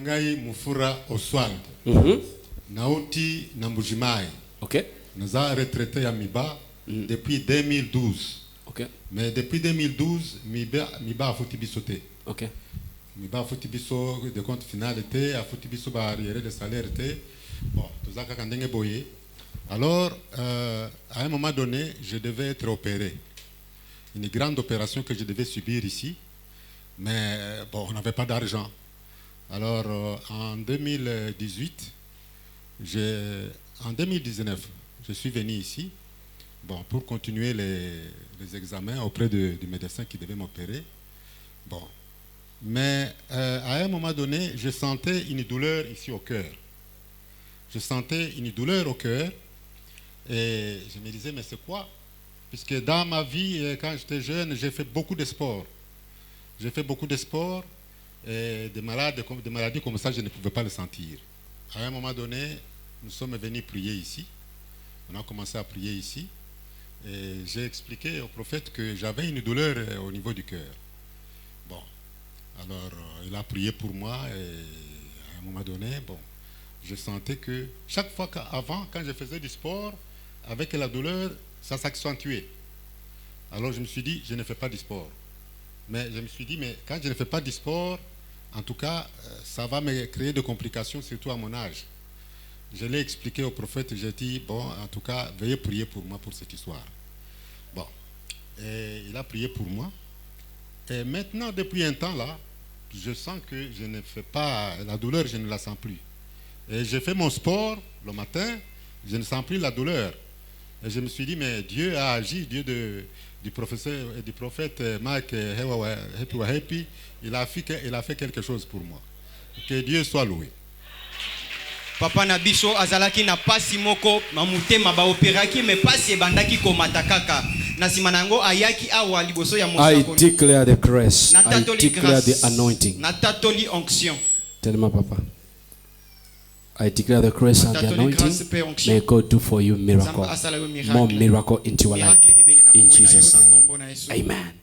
Nangai Mufura Oswald. Nauti Nambujimai. Ok. Nous avons retraité à Miba depuis 2012. Ok. Mais depuis 2012, Miba a foutu bisoté. Ok. Miba a foutu biso de compte final était, a foutu biso arriéré de salaire était. Bon, tout ça quand on boyé. Alors, à un moment donné, je devais être opéré. Une grande opération que je devais subir ici. Mais bon, on n'avait pas d'argent. Alors, en 2018, en 2019, je suis venu ici pour continuer les examens auprès du médecin qui devait m'opérer. Bon. Mais à un moment donné, je sentais une douleur ici au cœur. Je sentais une douleur au cœur et je me disais, mais c'est quoi? Puisque dans ma vie, quand j'étais jeune, j'ai fait beaucoup de sport. J'ai fait beaucoup de sport et des maladies comme ça, je ne pouvais pas le sentir. À un moment donné, nous sommes venus prier ici. On a commencé à prier ici. Et j'ai expliqué au prophète que j'avais une douleur au niveau du cœur. Bon, alors il a prié pour moi et à un moment donné, je sentais que chaque fois qu'avant, quand je faisais du sport, avec la douleur, ça s'accentuait. Alors je me suis dit, je ne fais pas du sport. Mais je me suis dit, mais quand je ne fais pas du sport, en tout cas, ça va me créer des complications, surtout à mon âge. Je l'ai expliqué au prophète, j'ai dit, en tout cas, veuillez prier pour moi pour cette histoire. Bon, et il a prié pour moi. Et maintenant, depuis un temps là, je sens que je ne fais pas, la douleur, je ne la sens plus. Et j'ai fait mon sport le matin, je ne sens plus la douleur. Et je me suis dit, mais Dieu a agi, Dieu du prophète Mark Hepi, il a fait quelque chose pour moi. Que Dieu soit loué. Papa Nabiso azalaki na pasi moko mamutema ba operaki me pasi ebandaki komata kaka na simanango ayaki awa liboso ya mosakoli. I declare the grace. I declare the anointing. Natatoli onction. Tell-moi papa. I declare the grace and the anointing. May God do for you miracle. More miracle into your life. In Jesus' name. Amen.